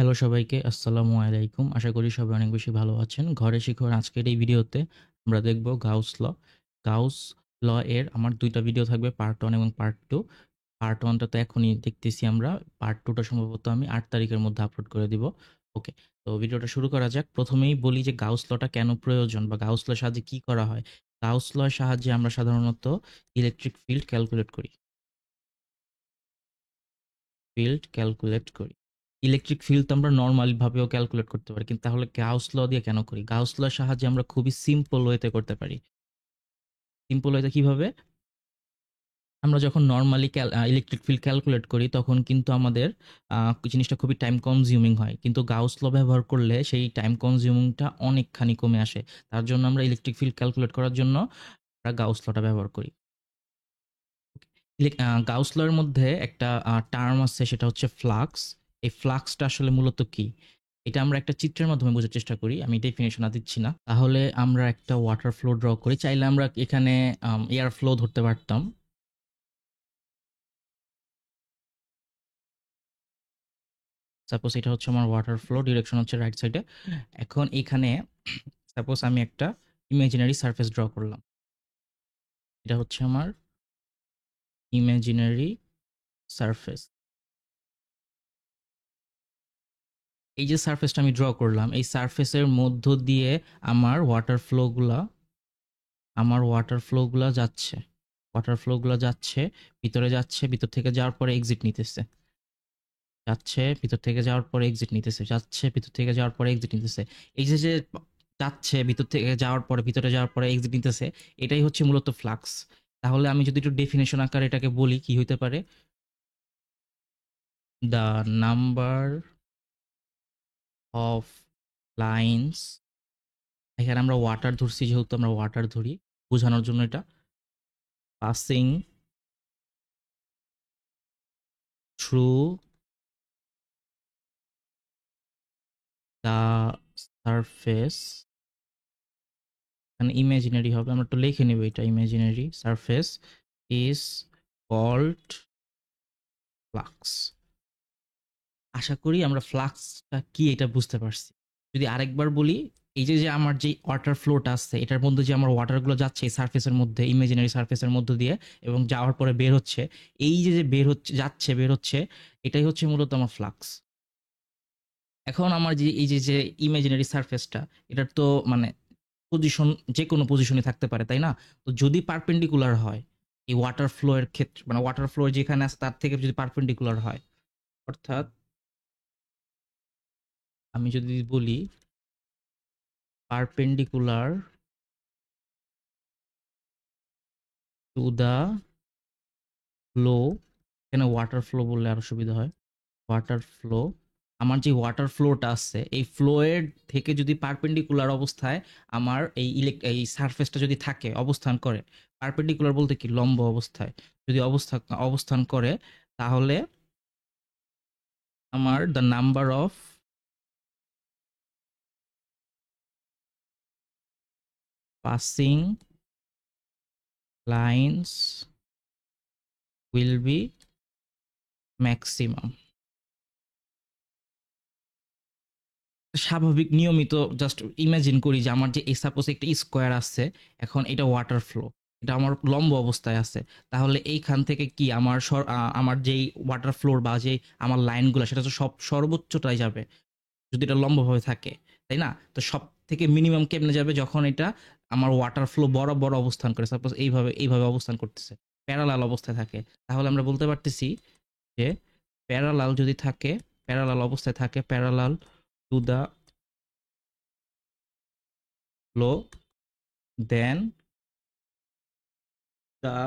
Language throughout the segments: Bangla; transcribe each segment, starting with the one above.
হ্যালো সবাইকে, আসসালামু আলাইকুম। আশা করি সবাই অনেক বেশি ভালো আছেন। ঘরে শিখুন আজকের এই ভিডিওতে আমরা দেখব গাউস ল। গাউস ল এর আমার ২ টা ভিডিও থাকবে, পার্ট 1 এবং পার্ট 2। পার্ট 1 টা তো এখনই দেখতেছি আমরা। পার্ট 2 টা সম্ভবত আমি ৮ তারিখের মধ্যে আপলোড করে দিব। ওকে, তো ভিডিওটা শুরু করা যাক। প্রথমেই বলি যে গাউস লটা কেন প্রয়োজন বা গাউস লর সাহায্যে কি করা হয়। গাউস লর সাহায্যে আমরা সাধারণত ইলেকট্রিক ফিল্ড ক্যালকুলেট করি। ইলেকট্রিক ফিল্ড তো আমরা নরমাল ভাবেও ক্যালকুলেট করতে পারি, কিন্তু তাহলে গাউস ল দিয়ে কেন করি? গাউস লর সাহায্যে আমরা খুবই সিম্পল ওয়েতে করতে পারি। সিম্পল ওয়েতে কিভাবে? আমরা যখন নরমালি ইলেকট্রিক ফিল্ড ক্যালকুলেট করি তখন কিন্তু আমাদের জিনিসটা খুবই টাইম কনজিউমিং হয়, কিন্তু গাউস ল ব্যবহার করলে সেই টাইম কনজিউমিংটা অনেকখানি কমে আসে। তার জন্য আমরা ইলেকট্রিক ফিল্ড ক্যালকুলেট করার জন্য আমরা গাউস লটা ব্যবহার করি। গাউস ল এর মধ্যে একটা টার্ম আছে, সেটা হচ্ছে ফ্লাক্স। এই ফ্লাক্সটা আসলে মূলত কি, এটা আমরা একটা চিত্রের মাধ্যমে বোঝার চেষ্টা করি। আমি ডেফিনেশন দিচ্ছি না। তাহলে আমরা একটা ওয়াটার ফ্লো ড্র করি। চাইলে আমরা এখানে এয়ার ফ্লো ধরতে পারতাম। সাপোজ এটা হচ্ছে আমার ওয়াটার ফ্লো, ডিরেকশন হচ্ছে রাইট সাইডে। এখন এখানে সাপোজ আমি একটা ইমাজিনারি সারফেস ড্র করলাম। এটা হচ্ছে আমার ইমাজিনারি সারফেস। এই যে সারফেসটা আমি ড্র করলাম, এই সারফেসের মধ্য দিয়ে আমার ওয়াটার ফ্লোগুলা যাচ্ছে। ভিতরে যাচ্ছে, ভিতর থেকে যাওয়ার পরে এক্সিট নিতেছে। ভিতর থেকে যাওয়ার পরে এক্সিট নিতেছে। এই যে যাচ্ছে ভিতর থেকে যাওয়ার পরে, ভিতরে যাওয়ার পরে এক্সিট নিতেছে, এটাই হচ্ছে মূলত ফ্লাক্স। তাহলে আমি যদি একটু ডেফিনিশন আকারে এটাকে বলি, কি হইতে পারে? দ্য নাম্বার অফ লাইনস, এখানে আমরা ওয়াটার ধরছি, যেহেতু আমরা ওয়াটার ধরি বোঝানোর জন্য এটা, পাসিং থ্রু দ্য সারফেস। এখানে ইমাজিনারি হবে, আমরা একটু লিখে নেব এটা। Imaginary surface is called flux. আশা করি আমরা ফ্লাক্সটা কি এটা বুঝতে পারছি। যদি আরেকবার বলি, এই যে আমার যে ওয়াটার ফ্লোটা আছে, এটার মধ্যে যে আমার ওয়াটারগুলো যাচ্ছে এই সারফেসের মধ্যে, ইমাজিনারি সারফেসের মধ্য দিয়ে, এবং যাওয়ার পরে বের হচ্ছে, এই যে বের হচ্ছে, যাচ্ছে, বের হচ্ছে, এটাই হচ্ছে মূলত আমার ফ্লাক্স। এখন আমার যে এই যে ইমাজিনারি সারফেসটা, এটার তো মানে পজিশন যে কোনো পজিশনে থাকতে পারে, তাই না? তো যদি পারপেন্ডিকুলার হয় এই ওয়াটার ফ্লো এর ক্ষেত্রে, মানে ওয়াটার ফ্লো যেখানে আছে তার থেকে যদি পারপেন্ডিকুলার হয়, অর্থাৎ আমি যদি বলি পারপেন্ডিকুলার টু দা ফ্লো, এখানে ওয়াটার ফ্লো বললে আরো সুবিধা হয়। ওয়াটার ফ্লো, আমার যে ওয়াটার ফ্লোটা আছে এই ফ্লো এর থেকে যদি পারপেন্ডিকুলার অবস্থায় আমার এই সারফেসটা যদি থাকে, অবস্থান করে, পারপেন্ডিকুলার বলতে কি, লম্ব অবস্থায় যদি অবস্থান করে, তাহলে আমার the number of passing lines will B maximum. স্বাভাবিক নিয়মিত জাস্ট ইমাজিন করি যে আমার যে সাপোজ একটা স্কোয়ার আছে, এখন এটা ওয়াটার ফ্লো, এটা আমার লম্ব অবস্থায় আছে। তাহলে এইখান থেকে কি আমার আমার যেই ওয়াটার ফ্লোর বা যে আমার লাইনগুলো, সেটা তো সব সর্বোচ্চটাই যাবে যদি এটা লম্বভাবে থাকে, তাই না? তো সব থেকে মিনিমাম কেমনে যাবে? যখন এটা আমার ওয়াটার ফ্লো বরাবর অবস্থান করে, সাপোজ এইভাবে অবস্থান করতেছে, প্যারালাল অবস্থায় থাকে, তাহলে আমরা বলতে পারতেছি যে প্যারালাল যদি থাকে, প্যারালাল অবস্থায় থাকে, parallel to the flow, then the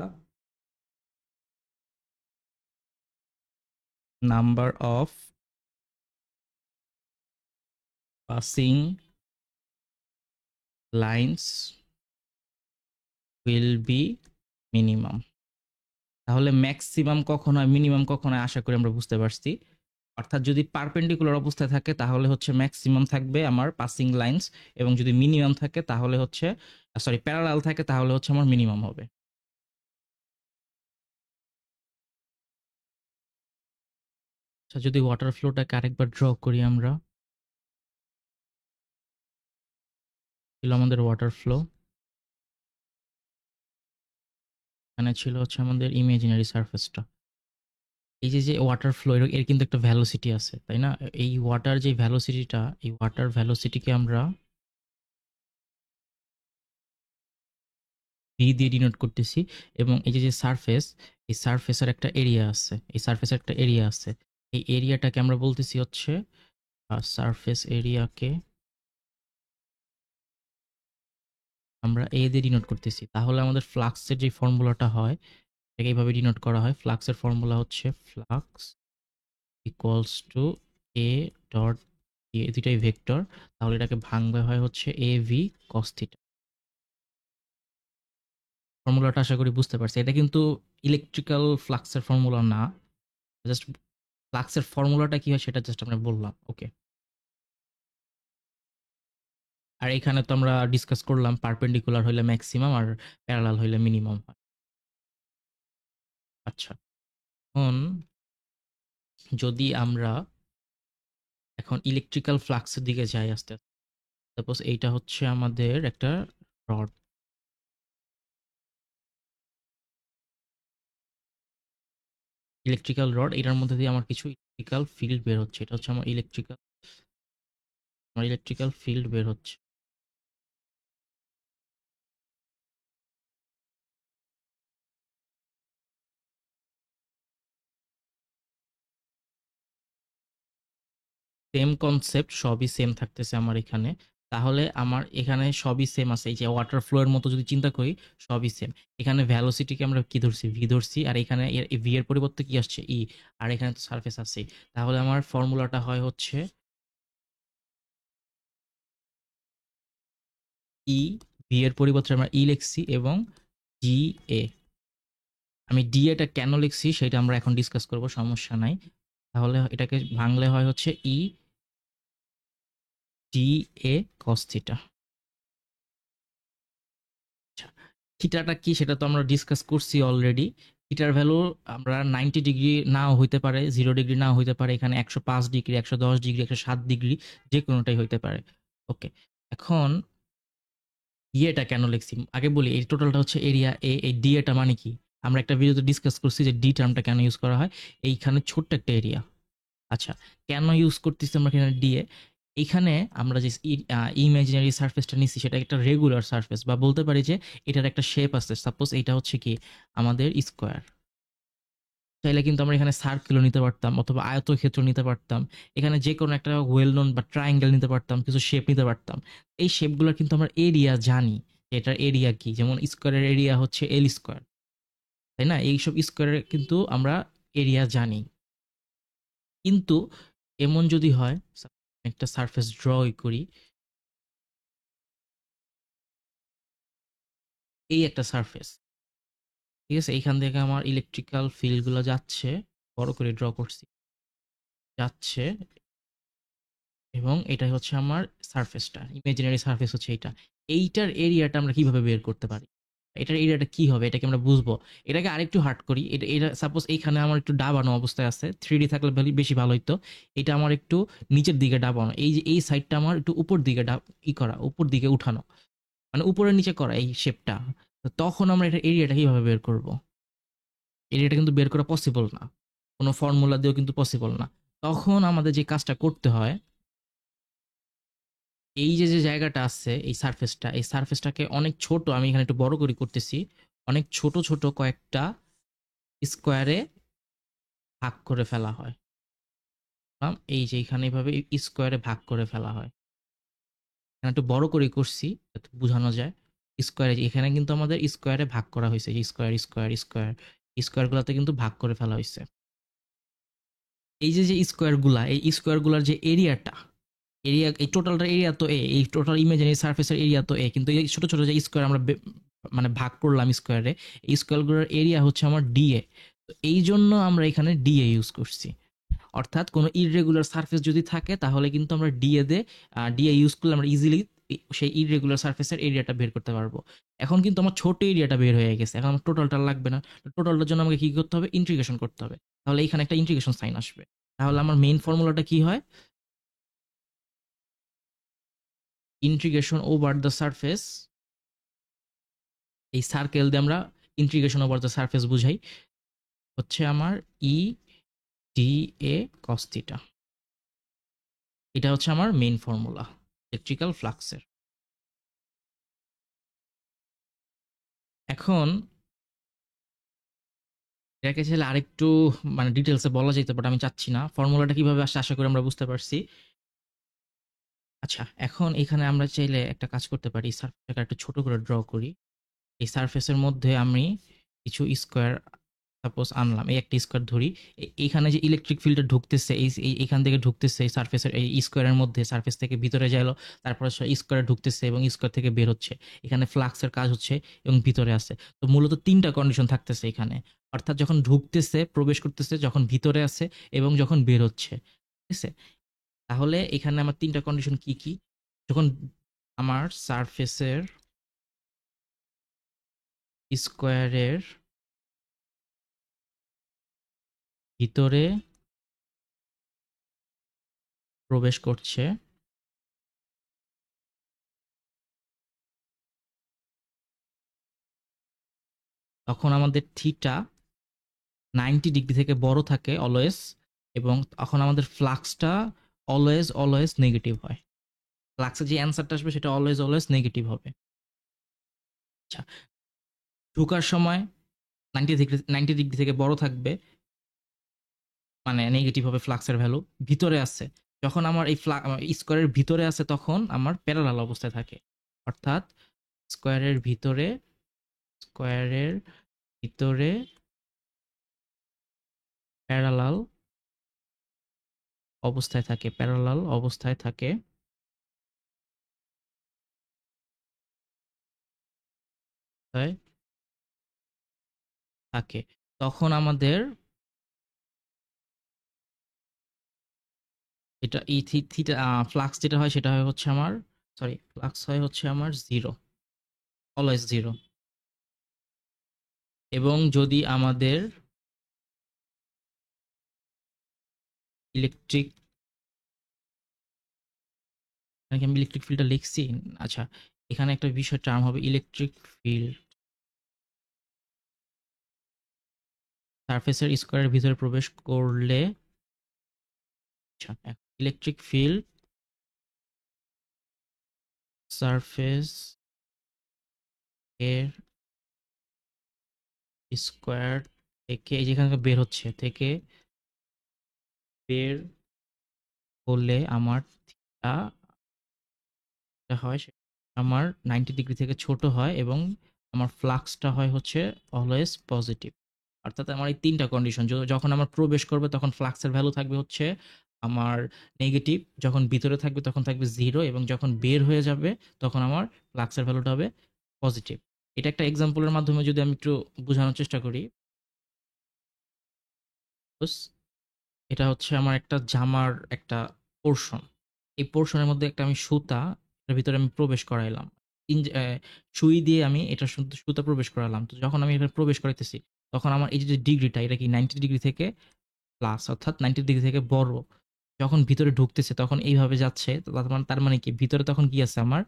number of passing lines will be minimum. তাহলে ম্যাক্সিমাম কখন হয়, মিনিমাম কখন হয়, আশা করি আমরা বুঝতে পারছি। অর্থাৎ যদি পারপেন্ডিকুলার অবস্থায় থাকে তাহলে হচ্ছে ম্যাক্সিমাম থাকবে আমার পাসিং লাইনস, এবং যদি মিনিমাম থাকে তাহলে হচ্ছে, সরি, প্যারালাল থাকে তাহলে হচ্ছে আমার মিনিমাম হবে। আচ্ছা, যদি ওয়াটার ফ্লোটাকে আরেকবার ড্র করি আমরা, ছিল আমাদের ওয়াটার ফ্লো, এখানে ছিল হচ্ছে আমাদের ইমাজিনারি সারফেসটা। এই যে ওয়াটার ফ্লো এর কিন্তু একটা ভ্যালোসিটি আছে, তাই না? এই ওয়াটার যে ভ্যালোসিটিটা, এই ওয়াটার ভ্যালোসিটিকে আমরা ভি দিয়ে ডিনোট করতেছি। এবং এই যে সারফেস, এই সারফেসের একটা এরিয়া আছে, এই সারফেসের একটা এরিয়া আছে। এই এরিয়াটাকে আমরা বলতেছি হচ্ছে সারফেস এরিয়াকে আমরা এ দিয়ে ডিনোট করতেছি। তাহলে আমাদের ফ্লাক্সের যে ফর্মুলাটা হয় এটাকে এইভাবে ডিনোট করা হয়। ফ্লাক্সের ফর্মুলা হচ্ছে flux equals to A dot A, দুটাই ভেক্টর। তাহলে এটাকে ভাঙবে হয় হচ্ছে এ ভি কস থিটা। ফর্মুলাটা আশা করি বুঝতে পারছি। এটা কিন্তু ইলেকট্রিক্যাল ফ্লাক্সের ফর্মুলা না, জাস্ট ফ্লাক্সের ফর্মুলাটা কি হয় সেটা জাস্ট আমরা বললাম। ওকে, আর এখানে তো আমরা ডিসকাস করলাম পারপেন্ডিকুলার হইলে ম্যাক্সিমাম আর প্যারালাল হইলে মিনিমাম হয়। আচ্ছা, এখন যদি আমরা এখন ইলেকট্রিক্যাল ফ্লাক্সের দিকে যাই আস্তে আস্তে। সাপোজ এইটা হচ্ছে আমাদের একটা রড, ইলেকট্রিক্যাল রড। এটার মধ্যে দিয়ে আমার কিছু ইলেকট্রিক্যাল ফিল্ড বের হচ্ছে। এটা হচ্ছে আমার ইলেকট্রিক্যাল ফিল্ড বের হচ্ছে। সেম কনসেপ্ট, সবই সেম থাকতেছে আমার এখানে। তাহলে আমার এখানে সবই সেম আছে। এই যে ওয়াটার ফ্লো এর মতো যদি চিন্তা করি, সবই সেম। এখানে ভ্যালোসিটিকে আমরা কি ধরছি, ভি ধরছি, আর এখানে ভি এর পরিবর্তে কি আসছে, ই। আর এখানে তো সারফেস আছে। তাহলে আমার ফর্মুলাটা হয় হচ্ছে ই, ভি এর পরিবর্তে আমরা ই লিখছি, এবং জি এ। আমি ডি এটা কেন লিখছি সেটা আমরা এখন ডিসকাস করব, সমস্যা নাই। তাহলে এটাকে ভাঙলে হয় হচ্ছে ই ডি এ কস থিটা। আচ্ছা, থিটাটা কি সেটা তো আমরা ডিসকাস করছি অলরেডি। থিটার ভ্যালু আমরা 90 ডিগ্রি নাও হইতে পারে, 0 ডিগ্রি নাও হইতে পারে, এখানে 105 ডিগ্রি, 110 ডিগ্রি, 107 ডিগ্রি, যে কোনোটাই হইতে পারে। ওকে, এখন ইয়েটা কেন লিখছি আগে বলি। এই টোটালটা হচ্ছে এরিয়া এ। এই ডি এটা মানে কি, আমরা একটা ভিডিওতে ডিসকাস করছি যে ডি টার্মটা কেন ইউজ করা হয়। এইখানে ছোট্ট একটা এরিয়া। আচ্ছা, কেন ইউজ করতেছি আমরা এখানে ডি এ? এইখানে আমরা যে ইমাজিনারি সারফেসটা নিচ্ছি সেটা একটা রেগুলার সারফেস, বা বলতে পারি যে এটার একটা শেপ আছে। সাপোজ এইটা হচ্ছে কি আমাদের স্কোয়ার। চাইলে কিন্তু আমরা এখানে সার্কেলও নিতে পারতাম, অথবা আয়তক্ষেত্র নিতে পারতাম। এখানে যে কোনো একটা ওয়েল নোন বা ট্রায়াঙ্গেল নিতে পারতাম, কিছু শেপ নিতে পারতাম। এই শেপগুলোর কিন্তু আমরা এরিয়া জানি যে এটার এরিয়া কি। যেমন স্কোয়ারের এরিয়া হচ্ছে এল স্কোয়ার, তাই না? এইসব স্কোয়ারের কিন্তু আমরা এরিয়া জানি। কিন্তু এমন যদি হয়, একটা সারফেস ড্র করি, এই একটা সারফেস, ঠিক আছে? এইখান থেকে আমার ইলেকট্রিক্যাল ফিল্ডগুলো যাচ্ছে, বড় করে ড্র করছি, যাচ্ছে, এবং এটাই হচ্ছে আমার সারফেসটা, ইমাজিনারি সারফেস হচ্ছে এইটা। এইটার এরিয়াটা আমরা কিভাবে বের করতে পারি? এটার এরিয়াটা কি হবে এটাকে আমরা বুঝবো। এটাকে আরেকটু হার্ড করি। এটা সাপোজ এইখানে আমার একটু ডাবানো অবস্থায় আছে, 3D থাকলে বেশি ভালো হইতো। এটা আমার একটু নিচের দিকে ডাবানো, এই যে এই সাইডটা আমার একটু উপর দিকে করা, উপর দিকে উঠানো, মানে উপরের নিচে করা এই শেপটা। তো তখন আমরা এটা এরিয়াটা কিভাবে বের করব? এরিয়াটা কিন্তু বের করা পসিবল না, কোনো ফর্মুলা দিয়েও কিন্তু পসিবল না। তখন আমাদের যে কাজটা করতে হয়, এই যে জায়গাটা আছে, এই সারফেসটা, এই সারফেসটাকে অনেক ছোট, আমি এখানে একটু বড় করে করতেছি, অনেক ছোট ছোট কয়েকটা স্কোয়ারে ভাগ করে ফেলা হয়। এই যে এখানে এইভাবে স্কোয়ারে ভাগ করে ফেলা হয়। এখানে একটু বড় করে করছি যাতে বোঝানো যায়। স্কোয়ারে এখানে কিন্তু আমাদের স্কোয়ারে ভাগ করা হয়েছে, স্কোয়ার স্কোয়ার স্কোয়ার, স্কোয়ার গুলাতে কিন্তু ভাগ করে ফেলা হয়েছে। এই যে স্কোয়ার গুলা, এই স্কোয়ার গুলার যে এরিয়াটা, এরিয়া, এই টোটালটার এরিয়া তো এ, এই টোটাল ইমেজিনারি সারফেসের এরিয়া তো এ, কিন্তু এই ছোট ছোট যে স্কোয়ার আমরা মানে ভাগ করলাম স্কোয়ারে, এই স্কোয়ারগুলোর এরিয়া হচ্ছে আমার ডিএ। তো এই জন্য আমরা এখানে ডিএ ইউজ করছি। অর্থাৎ কোনো ইররেগুলার সারফেস যদি থাকে তাহলে কিন্তু আমরা ডিএ ইউজ করলে আমরা ইজিলি সেই ইররেগুলার সারফেসের এরিয়াটা বের করতে পারবো। এখন কিন্তু আমার ছোট এরিয়াটা বের হয়ে গেছে, এখন আমার টোটালটা লাগবে না। টোটালটার জন্য আমাকে কি করতে হবে, ইন্টিগ্রেশন করতে হবে। তাহলে এখানে একটা ইন্টিগ্রেশন সাইন আসবে। তাহলে আমার মেইন ফর্মুলাটা কি হয়? ইন্টিগ্রেশন ওভার দ্য সারফেস, এই সার্কেল দিয়ে আমরা ইন্টিগ্রেশন ওভার দ্য সারফেস বুঝাই, হচ্ছে আমার ই ডি এ কস থিটা। এটা হচ্ছে আমার মেইন ফর্মুলা ইলেকট্রিক্যাল ফ্লাক্সের। এখন এটাকে চাইলে আরেকটু মানে ডিটেলসে বলা যেত, বাট আমি চাচ্ছি না। ফর্মুলাটা কিভাবে আসে আশা করি আমরা বুঝতে পারছি। আচ্ছা, এখন এখানে আমরা চাইলে একটা কাজ করতে পারি, সারফেসটাকে একটু ছোট করে ড্র করি। এই সারফেসের মধ্যে আমি কিছু স্কোয়ার সাপোজ আনলাম, এই একটা স্কোয়ার ধরি। এইখানে যে ইলেকট্রিক ফিল্ডটা ঢুকতেছে, এইখান থেকে ঢুকতেছে এই সারফেসের এই স্কোয়ারের মধ্যে, সারফেস থেকে ভিতরে যাইলো, তারপরে স্কোয়ারে ঢুকতেছে এবং স্কোয়ার থেকে বের হচ্ছে। এখানে ফ্লাক্সের কাজ হচ্ছে এবং ভিতরে আছে। তো মূলত তিনটা কন্ডিশন থাকতেছে এখানে, অর্থাৎ যখন ঢুকতেছে, প্রবেশ করতেছে, যখন ভিতরে আছে এবং যখন বের হচ্ছে। ঠিক আছে? তাহলে এখানে আমার তিনটা কন্ডিশন কি কি? যখন আমার সারফেসের স্কোয়ারের ভিতরে প্রবেশ করছে, তখন আমাদের থিটা 90 ডিগ্রি থেকে বড় থাকে অলওয়েজ, এবং তখন আমাদের ফ্লাক্সটা অলওয়েজ অলওয়েজ নেগেটিভ হয়। ফ্লাক্সের যে অ্যান্সারটা আসবে সেটা অলওয়েজ অলওয়েজ নেগেটিভ হবে। আচ্ছা, ঢোকার সময় 90 ডিগ্রি থেকে বড় থাকবে, মানে নেগেটিভ হবে ফ্লাক্সের ভ্যালু। ভিতরে আছে, যখন আমার এই স্কোয়ারের ভিতরে আছে তখন আমার প্যারালাল অবস্থায় থাকে, অর্থাৎ স্কোয়ারের ভিতরে স্কোয়ারের ভিতরে প্যারালাল অবস্থায় থাকে, প্যারালাল অবস্থায় থাকে। তাই থাকে, তখন আমাদের এটা এই থিটা ফ্লাক্স যেটা হয় সেটা হয় হচ্ছে আমার, সরি, ফ্লাক্স হয় হচ্ছে আমার জিরো, অলওয়েজ জিরো। এবং যদি আমাদের ইলেকট্রিক, নাকি আমি ইলেকট্রিক ফিল্ডটা লিখছি? আচ্ছা, এখানে একটা বিষয় টার্ম হবে ইলেকট্রিক ফিল্ড, সারফেসের স্কোয়ারের ভিতরে প্রবেশ করলে। আচ্ছা, ইলেকট্রিক ফিল্ড সারফেস এর স্কোয়ার থেকে, এই যেখানে বের হচ্ছে থেকে বের হলে আমার থিটা যেটা হয় সেটা আমার 90 ডিগ্রি থেকে ছোট হয় এবং আমার ফ্লাক্সটা হয় হচ্ছে অলওয়েজ পজিটিভ। অর্থাৎ আমার এই তিনটা কন্ডিশন, যখন আমার প্রবেশ করবে তখন ফ্লাক্সের ভ্যালু থাকবে হচ্ছে আমার নেগেটিভ, যখন ভিতরে থাকবে তখন থাকবে জিরো, এবং যখন বের হয়ে যাবে তখন আমার ফ্লাক্সের ভ্যালুটা হবে পজিটিভ। এটা একটা এক্সাম্পলের মাধ্যমে যদি আমি একটু বোঝানোর চেষ্টা করি, এটা হচ্ছে আমার একটা জামার একটা পোর্শন। এই পোর্শনের মধ্যে একটা আমি সুতা, এটার ভিতরে আমি প্রবেশ করাইলাম। সুই দিয়ে আমি এটা সুতা প্রবেশ করালাম। তো যখন আমি এটা প্রবেশ করাইতেছি, তখন আমার এই যে ডিগ্রিটা, এটা কি 90 ডিগ্রি থেকে প্লাস, অর্থাৎ 90 ডিগ্রি থেকে বড়। যখন ভিতরে ঢুকতেছে তখন এইভাবে যাচ্ছে। তো তার মানে কি ভিতরে তখন কি আছে আমার?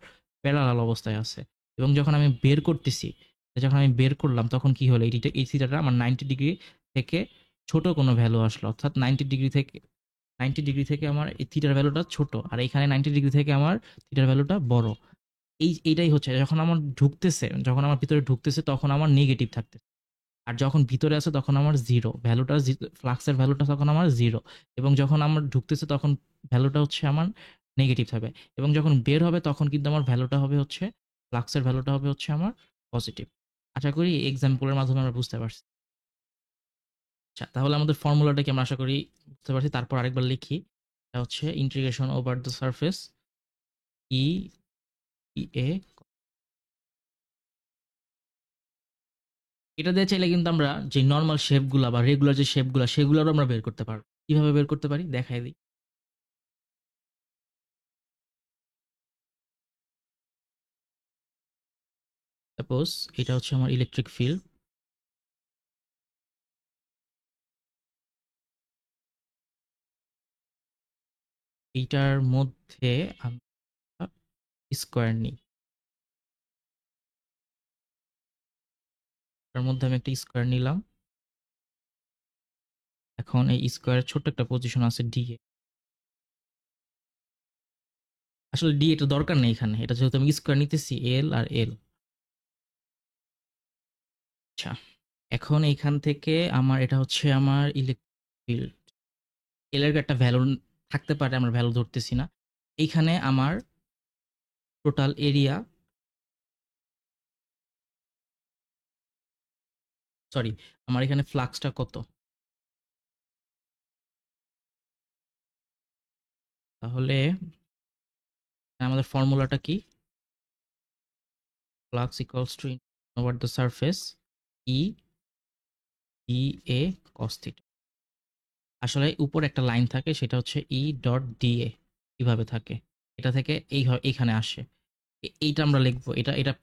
প্যারালাল অবস্থায় আছে। এবং যখন আমি বের করতেছি, যখন আমি বের করলাম তখন কি হলো? এই থিটাটা আমার 90 ডিগ্রি থেকে ছোট কোনো ভ্যালু আসলো। অর্থাৎ 90 ডিগ্রি থেকে আমার এই থিটার ভ্যালুটা ছোট। আর এখানে 90 ডিগ্রি থেকে আমার থিটার ভ্যালুটা বড়। এইটাই হচ্ছে যখন আমার ঢুকতেছে, যখন আমার ভিতরে ঢুকতেছে তখন আমার নেগেটিভ থাকতেছে। আর যখন ভিতরে আছে তখন আমার জিরো ভ্যালুটা, ফ্লাক্সের ভ্যালুটা তখন আমার জিরো। এবং যখন আমার ঢুকতেছে তখন ভ্যালুটা হচ্ছে আমার নেগেটিভ থাকবে। এবং যখন বের হবে তখন কিন্তু আমার ভ্যালুটা হবে হচ্ছে, ফ্লাক্সের ভ্যালুটা হবে হচ্ছে আমার পজিটিভ। আশা করি এক্সাম্পলের মাধ্যমে আমরা বুঝতে পারছি। আচ্ছা, তাহলে আমাদের ফর্মুলাটা কি আমরা আশা করি বুঝতে পারছি। তারপর আরেকবার লিখি, এটা হচ্ছে ইন্টিগ্রেশন ওভার দ্য সারফেস ই এ। এটা দিয়ে চাইলে কিন্তু আমরা যে নর্মাল শেপগুলা বা রেগুলার যে শেপগুলা সেগুলোরও আমরা বের করতে পারবো। কিভাবে বের করতে পারি দেখাই দিই। সাপোজ এটা হচ্ছে আমার ইলেকট্রিক ফিল্ড, এইটার মধ্যে আমরা স্কোয়ার নিই। তার মধ্যে আমি একটা স্কোয়ার নিলাম। এখন এই স্কোয়ারের ছোট্ট একটা পজিশন আছে ডি এ। আসলে ডি এটা দরকার নেই এখানে, এটা যেহেতু আমি স্কোয়ার নিতেছি এল আর এল। আচ্ছা, এখন এইখান থেকে আমার এটা হচ্ছে আমার ইলেকট্রিক ফিল্ড। এল এর একটা ভ্যালু থাকতে পারে, আমরা ভ্যালু ধরতেছি না। এইখানে আমার টোটাল এরিয়া, সরি, আমার এখানে ফ্লাক্সটা কত, তাহলে আমাদের ফর্মুলাটা কি? Flux equals to over the surface E D A cos theta. আসলে উপরে একটা লাইন থাকে, সেটা হচ্ছে ই ডট ডি এ, কিভাবে থাকে এটা থেকে এইখানে আসে। এইটা আমরা লিখবো, এটা এটা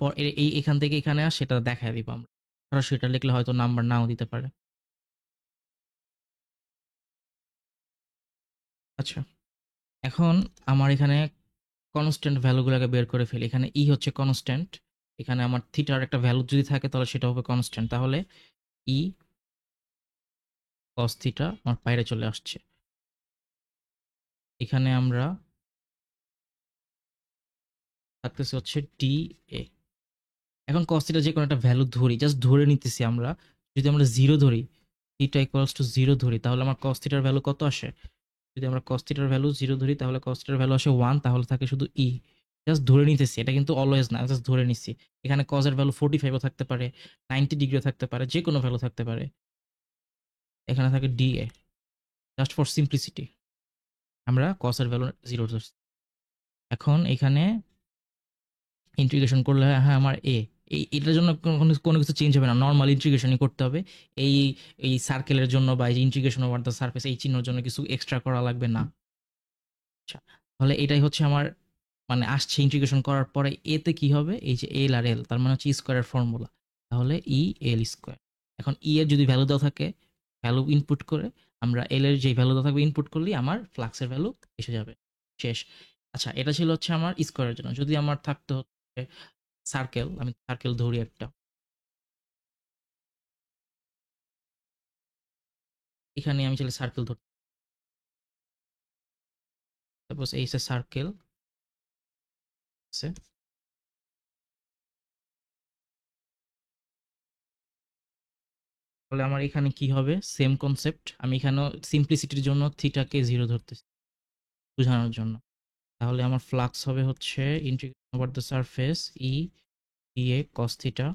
এই এখান থেকে এখানে আসে, সেটা দেখায় দিব আমরা। সরাসরি এটা লিখলে হয়তো নাম্বার নাও দিতে পারে। আচ্ছা, এখন আমার এখানে কনস্ট্যান্ট ভ্যালুগুলোকে বের করে ফেলি। এখানে ই হচ্ছে কনস্ট্যান্ট, এখানে আমার থিটার একটা ভ্যালু যদি থাকে তাহলে সেটা হবে কনস্ট্যান্ট। তাহলে ই কস থিটা আমার বাইরে চলে আসছে। এখানে আমরা থাকতেছে হচ্ছে ডি এ। এখন কস থিটা যে কোনো একটা ভ্যালু ধরি, জাস্ট ধরে নিতেছি আমরা। যদি আমরা জিরো ধরি, থিটা ইকুয়ালস টু জিরো ধরি, তাহলে আমার কস থিটার ভ্যালু কত আসে? যদি আমরা cos থিটার ভ্যালু 0 ধরি, তাহলে cos থিটার ভ্যালু আসে 1, তাহলে থাকে শুধু e। জাস্ট ধরে নিতেছি, এটা কিন্তু অলওয়েজ না, জাস্ট ধরে নিচ্ছি। এখানে cos এর ভ্যালু 45 ও থাকতে পারে, 90 ডিগ্রিও থাকতে পারে, যেকোনো ভ্যালু থাকতে পারে। এখানে থাকে dA, জাস্ট ফর সিম্পলিসিটি আমরা cos এর ভ্যালু 0 ধরছি। এখন এখানে ইন্টিগ্রেশন করলে হ্যাঁ আমার a, এটার জন্য কোনো কিছু চেঞ্জ হবে না, নরমাল ইন্টিগ্রেশনই করতে হবে। এই এই সার্কেলের জন্য বা এই ইন্টিগ্রেশন ওভার দ্য সারফেস এই চিহ্নের জন্য কিছু এক্সট্রা করা লাগবে না। আচ্ছা, তাহলে এটাই হচ্ছে আমার মানে আসছে ইন্টিগ্রেশন করার পরে এতে কি হবে, এই যে এল আর এল, তার মানে হচ্ছে স্কোয়ারের ফর্মুলা। তাহলে ই এল স্কোয়ার। এখন ই এর যদি ভ্যালু দেওয়া থাকে, ভ্যালু ইনপুট করে আমরা এল এর যে ভ্যালু দেওয়া থাকবে ইনপুট করলেই আমার ফ্লাক্সের ভ্যালু এসে যাবে, শেষ। আচ্ছা, এটা ছিল হচ্ছে আমার স্কোয়ারের জন্য। যদি আমার থাকতো হচ্ছে সার্কেল, আমি সার্কেল ধরি একটা, এখানে আমি চাইলে সার্কেল ধরতে, সাপোজ এই সার্কেল আছে। তাহলে আমার এখানে কি হবে, সেম কনসেপ্ট। আমি এখানেও সিম্পলিসিটির জন্য থিটাকে জিরো ধরতেছি বোঝানোর জন্য। তাহলে আমার ফ্লাক্স হবে হচ্ছে integration over the surface E D A cos theta.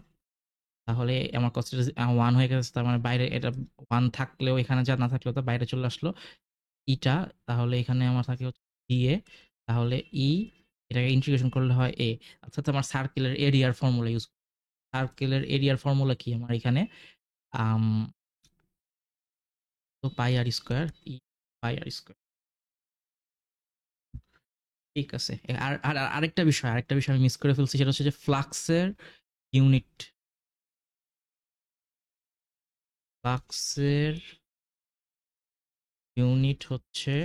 তাহলে আমার কস থিটা 1 হয়ে গেছে, তার মানে বাইরে এটা 1 থাকলেও এখানে যা, না থাকলেও তা বাইরে চলে আসলো ইটা। তাহলে এখানে আমার থাকে হচ্ছে ডি এ। তাহলে ই এটাকে ইন্টিগ্রেশন করলে হয় এ। অর্থাৎ আমার সার্কেলের এরিয়ার ফর্মুলা ইউজ, সার্কেলের এরিয়ার ফর্মুলা কি আমার এখানে, আম তো পাই আর স্কোয়ার ই পাই আর স্কোয়ার। ঠিক আছে। আরেকটা বিষয় আমি মিস করে ফেলছি, সেটা হচ্ছে যে ফ্লাক্সের ইউনিট, ফ্লাক্সের ইউনিট হচ্ছে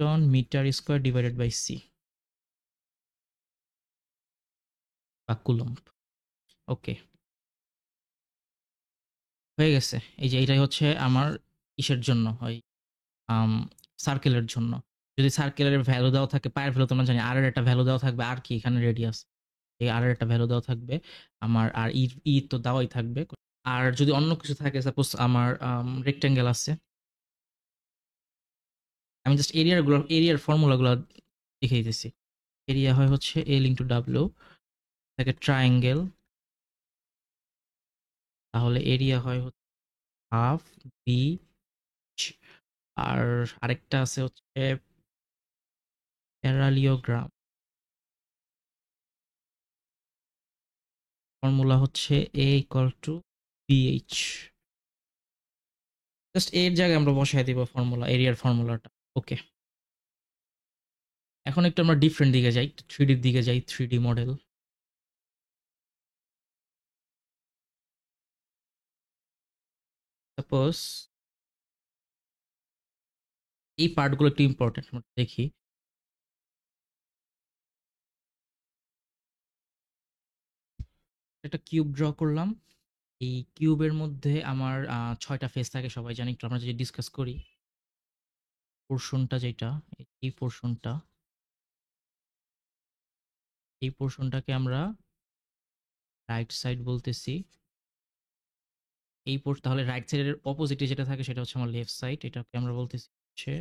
ton metre square divided by C বা কুলম্ব। ওকে, হয়ে গেছে। এই যে এটাই হচ্ছে আমার ইসের জন্য ওই সার্কেলের জন্য। যদি সার্কেলের ভ্যালু দেওয়া থাকে, পায়ের ভ্যালু তোমরা জানি, আর এর একটা ভ্যালু দেওয়া থাকবে, আর কি এখানে রেডিয়াস, এই আর এর একটা ভ্যালু দেওয়া থাকবে আমার, আর ই ই তো দেওয়াই থাকবে। আর যদি অন্য কিছু থাকে, সাপোজ আমার রেক্টেঙ্গেল আছে, আমি জাস্ট এরিয়ার ফর্মুলাগুলো লিখে দিতেছি। এরিয়া হয় হচ্ছে এল ইন্টু ডাব্লিউ, থাকে ট্রায়াঙ্গেল, তাহলে এরিয়া হয় হচ্ছে হাফ বি। আর আরেকটা আছে হচ্ছে প্যারালিওগ্রাম, ফর্মুলা হচ্ছে এ ইকুয়াল টু বিএইচ। জাস্ট এর জায়গায় আমরা বসায় দিব ফর্মুলা, এরিয়ার ফর্মুলাটা। ওকে, এখন একটু আমরা ডিফারেন্ট দিকে যাই, থ্রি ডির দিকে যাই, থ্রি ডি মডেল। সাপোজ এই পার্টগুলো একটু ইম্পর্টেন্ট, আমরা দেখি। একটা কিউব ড্র করলাম। এই কিউবের মধ্যে আমার ৬টা ফেস থাকে, সবাই জানি। একটু আমরা যদি ডিসকাস করি, পোরশনটা যেটা, এই পোরশনটা, এই পোরশনটাকে আমরা রাইট সাইড বলতেছি। তাহলে রাইট সাইডের অপোজিটে যেটা থাকে সেটা হচ্ছে আমার লেফট সাইড। এটাকে আমরা বলতেছি হচ্ছে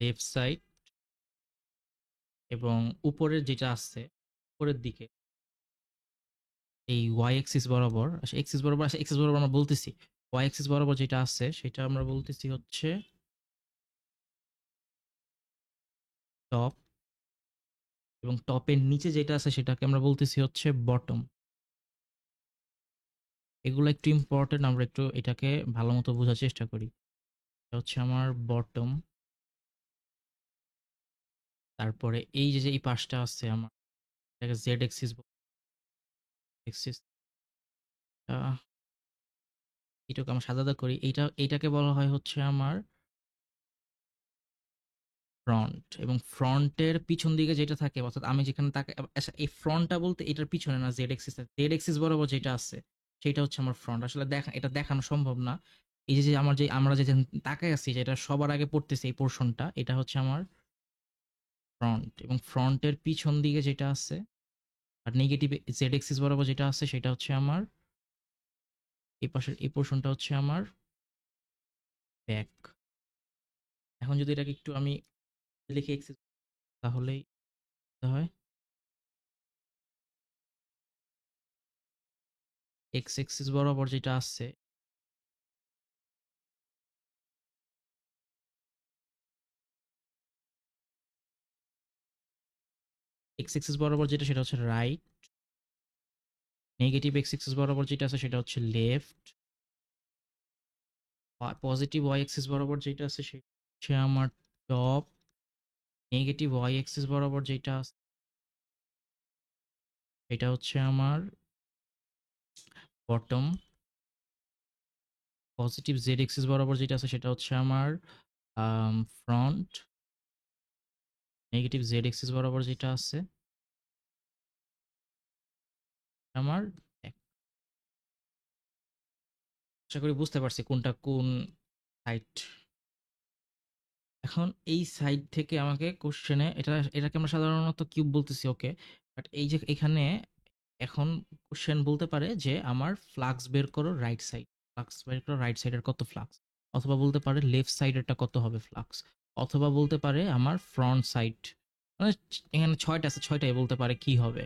লেফট সাইড। এবং উপরের যেটা আছে, উপরের দিকে এই ওয়াই অ্যাক্সিস বরাবর, আচ্ছা এক্সিস বরাবর, আচ্ছা এক্সিস বরাবর আমরা বলতেছি, ওয়াই অ্যাক্সিস বরাবর যেটা আছে সেটা আমরা বলতেছি হচ্ছে টপ। এবং টপের নিচে যেটা আছে সেটাকে আমরা বলতেছি হচ্ছে বটম। এগুলো একটু ইম্পর্টেন্ট, আমরা একটু এটাকে ভালো মতো বোঝার চেষ্টা করি। এটা হচ্ছে আমার বটম। তারপরে এই যে এই পাশটা আছে আমার, এটাকে জেড এক্সিস, এক্সিস এটাকে আমরা সাদা করি। এইটাকে বলা হয় হচ্ছে আমার ফ্রন্ট। এবং ফ্রন্টের পিছন দিকে যেটা থাকে, অর্থাৎ আমি যেখানে তাকে, আচ্ছা এই ফ্রন্টটা বলতে এটার পিছনে না, জেড এক্সিস বরাবর যেটা আছে সেটা হচ্ছে আমার ফ্রন্ট। আসলে এটা দেখানো সম্ভব না। এই যে আমরা যে তাকায় আছি, যেটা সবার আগে পড়তেছে এই পোর্শনটা, এটা হচ্ছে আমার ফ্রন্ট। এবং ফ্রন্টের পিছন দিকে যেটা আছে আর নেগেটিভ জেড এক্সিস বরাবর যেটা আছে সেটা হচ্ছে আমার এই পাশের এই পোর্শনটা হচ্ছে আমার ব্যাক। এখন যদি এটাকে একটু আমি লিখে এক্সিস, তাহলেই হয় এক্স এক্সিস বরাবর যেটা আছে, এক্স এক্সিস বরাবর যেটা সেটা হচ্ছে রাইট। নেগেটিভ এক্স এক্সিস বরাবর যেটা আছে সেটা হচ্ছে লেফট। পজিটিভ ওয়াই এক্সিস বরাবর যেটা আছে সেটা হচ্ছে আমার টপ। নেগেটিভ ওয়াই এক্সিস বরাবর যেটা আছে সেটা হচ্ছে আমার বটম। পজিটিভ জেড এক্সিস বরাবর যেটা আছে সেটা হচ্ছে আমার ফ্রন্ট। নেগেটিভ জেড এক্সিস বরাবর যেটা আছে আমার back। আশা করি বুঝতে পারছি কোনটা কোন সাইড। এখন এই সাইড থেকে আমাকে কোশ্চেনে এটাকে আমরা সাধারণত কিউব বলতেছি, ওকে। বাট এই যে এখানে এখন কোশ্চেন বলতে পারে যে আমার ফ্লাক্স বের করো রাইট সাইড, ফ্লাক্স বের করো রাইট সাইডের কত ফ্লাক্স। অথবা বলতে পারে লেফট সাইডেরটা কত হবে ফ্লাক্স। অথবা বলতে পারে আমার ফ্রন্ট সাইড, মানে এখানে ৬টা আছে, ৬টাই বলতে পারে কি হবে।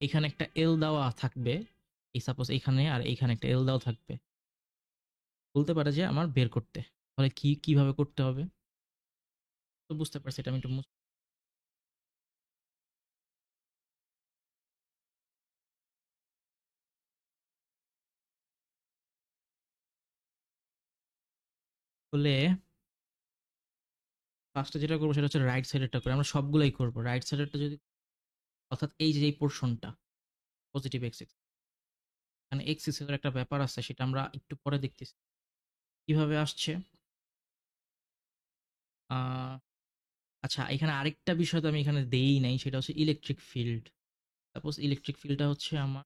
এখানে একটা এল দেওয়া থাকবে, এই সাপোজ এখানে আর এইখানে একটা এল দেওয়া থাকবে, বলতে পারে যে আমার বের করতে। তাহলে কিভাবে করতে হবে, তো বুঝতে পারছি। এটা আমি একটু হলে ফার্স্টে যেটা করবো সেটা হচ্ছে রাইট সাইডেরটা করে, আমরা সবগুলাই করবো রাইট সাইডেরটা যদি, অর্থাৎ এই যে এই পোর্শনটা পজিটিভ এক্স এক্স, মানে এক্স এক্সের একটা ব্যাপার আছে, সেটা আমরা একটু পরে দেখতেছি কিভাবে আসছে। আহ, আচ্ছা এখানে আরেকটা বিষয় তো আমি এখানে দেই নাই, সেটা হচ্ছে ইলেকট্রিক ফিল্ড। সাপোজ ইলেকট্রিক ফিল্ডটা হচ্ছে আমার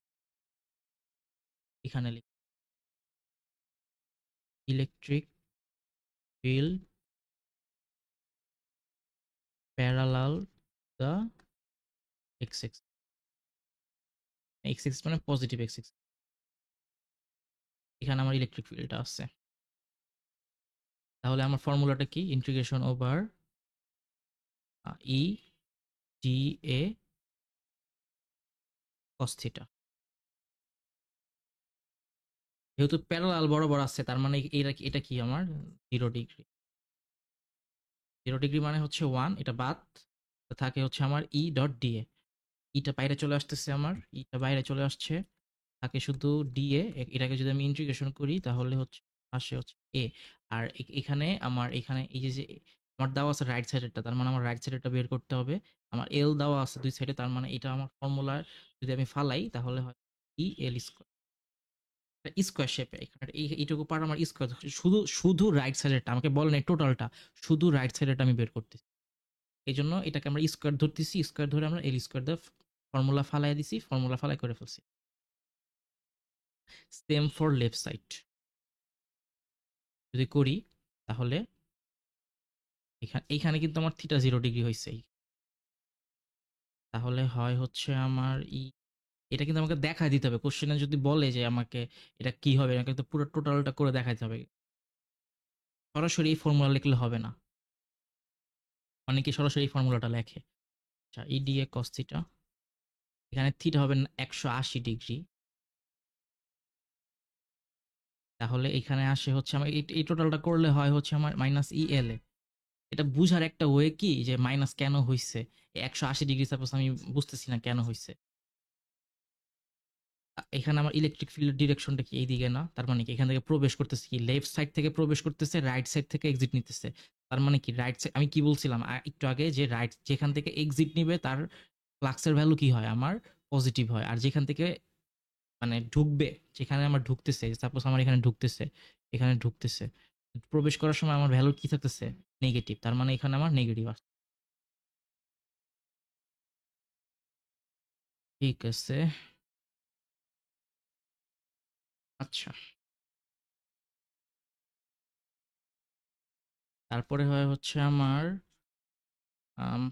এখানে electric field parallel the x x, x x মানে পজিটিভ এক্স এক্স। এখানে আমার ইলেকট্রিক ফিল্ডটা আছে। তাহলে আমার ফর্মুলাটা কি, integration over E D A cos theta. যেহেতু প্যারালাল বরাবর আছে, তার মানে এটা কি আমার 0 ডিগ্রি। 0 ডিগ্রি মানে হচ্ছে 1, এটা বাদ থাকে হচ্ছে আমার ই ডট ডিএ। ইটা বাইরে চলে আসতেছে, আমার ইটা বাইরে চলে আসছে, থাকে শুধু ডিএ। এটাকে যদি আমি ইন্টিগ্রেশন করি তাহলে হচ্ছে আসে হচ্ছে এ। আর এখানে আমার এখানে এই যে আমার দেওয়া আছে রাইট সাইডেরটা, তার মানে আমার রাইট সাইডেরটা বের করতে হবে। আমার এল দেওয়া আছে দুই সাইডে, তার মানে এটা আমার ফর্মুলা যদি আমি ফালাই তাহলে হয় ই এল স্কোয়ার। স্কোয়ার শেপে এখানে এইটুকু পার আমার স্কোয়ার, শুধু শুধু রাইট সাইডেরটা আমাকে বলেন এই টোটালটা, শুধু রাইট সাইডেরটা আমি বের করতেছি। এই জন্য এটাকে আমরা স্কোয়ার ধরতেছি, স্কোয়ার ধরে আমরা এল স্কোয়ার দিয়ে ফর্মুলা ফালাই দিছি, ফর্মুলা ফালাই করে ফেলছি। সেম ফর লেফট সাইড যদি করি, তাহলে এইখানে কিন্তু আমার থিটা 0 ডিগ্রি হয়েছে। তাহলে হয় হচ্ছে আমার এটা কিন্তু আমাকে দেখায় দিতে হবে। কোশ্চেনে যদি বলে যে আমাকে এটা কি হবে, আমাকে তো পুরো টোটালটা করে দেখাইতে হবে। সরাসরি এই ফর্মুলা লিখলে হবে না। অনেকে সরাসরি এই ফর্মুলাটা লেখে। আচ্ছা, ইডিএ কস থিটা, এখানে থিটা হবে 180 ডিগ্রি। তাহলে এখানে আসে হচ্ছে আমার এই টোটালটা করলে হয় হচ্ছে আমার মাইনাস ই এল এ। এটা বুঝার একটা ওয়ে কি যে মাইনাস কেন হইছে, 180 ডিগ্রি সাপোজ আমি বুঝতেছি না কেন হইছে। এখানে আমার ইলেকট্রিক ফিল্ডের ডিরেকশনটা কি এইদিকে না, তার মানে কি এখান থেকে প্রবেশ করতেছে কি লেফট সাইড থেকে প্রবেশ করতেছে, রাইট সাইড থেকে এক্সিট নিতেছে। তার মানে কি রাইট সাইড, আমি কি বলছিলাম একটু আগে যে রাইট যেখান থেকে এক্সিট নিবে তার ফ্লাক্সের ভ্যালু কি হয় আমার পজিটিভ হয়, আর যেখান থেকে মানে ঢুকবে, যেখানে আমার ঢুকতেছে সাপোজ আমার এখানে ঢুকতেছে, এখানে ঢুকতেছে, প্রবেশ করার সময় আমার ভ্যালু কি থাকতেছে নেগেটিভ, তার মানে এখানে আমার নেগেটিভ আসছে। ঠিক আছে। আচ্ছা, তারপরে হয় হচ্ছে আমার আম,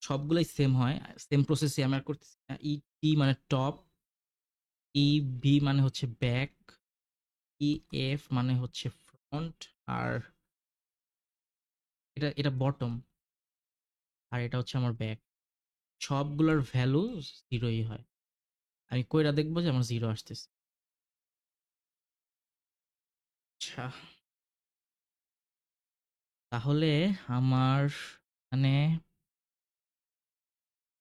সবগুলাই সেম হয়, সেম প্রসেসই আমরা করতেছি। ই টি মানে টপ, ই বি মানে হচ্ছে ব্যাক, ই এফ মানে হচ্ছে ফ্রন্ট, আর এটা এটা বটম, আর এটা হচ্ছে আমার ব্যাক। সবগুলোর ভ্যালু জিরোই হয়। আমি কইরা দেখবো যে আমার জিরো আসতেছে। আচ্ছা, তাহলে আমার মানে